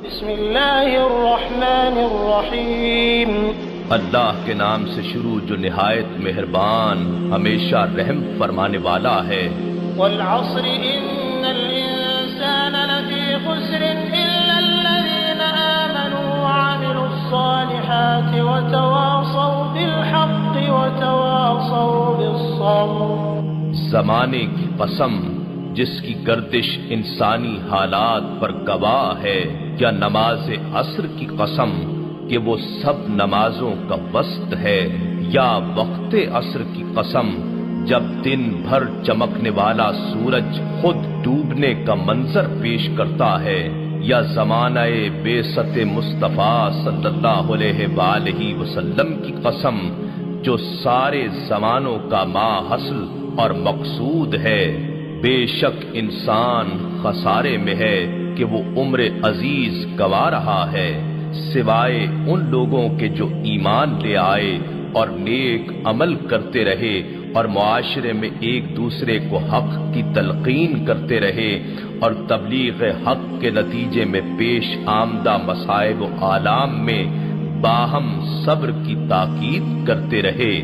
بسم اللہ الرحمن الرحیم اللہ کے نام سے شروع جو نہایت مہربان ہمیشہ رحم فرمانے والا ہے۔ والعصر ان الانسان لفی خسر الا الذین آمنوا وعملوا الصالحات وتواصوا بالحق وتواصوا بالصبر۔ زمانے کی قسم جس کی گردش انسانی حالات پر گواہ ہے، یا نماز عصر کی قسم کہ وہ سب نمازوں کا وسط ہے، یا وقت عصر کی قسم جب دن بھر چمکنے والا سورج خود ڈوبنے کا منظر پیش کرتا ہے، یا زمانہ بعثت مصطفیٰ صلی اللہ علیہ وآلہ وسلم کی قسم جو سارے زمانوں کا ماحصل اور مقصود ہے۔ بے شک انسان خسارے میں ہے کہ وہ عمر عزیز گوا رہا ہے، سوائے ان لوگوں کے جو ایمان لے آئے اور نیک عمل کرتے رہے اور معاشرے میں ایک دوسرے کو حق کی تلقین کرتے رہے اور تبلیغ حق کے نتیجے میں پیش آمدہ مصائب و آلام میں باہم صبر کی تاکید کرتے رہے۔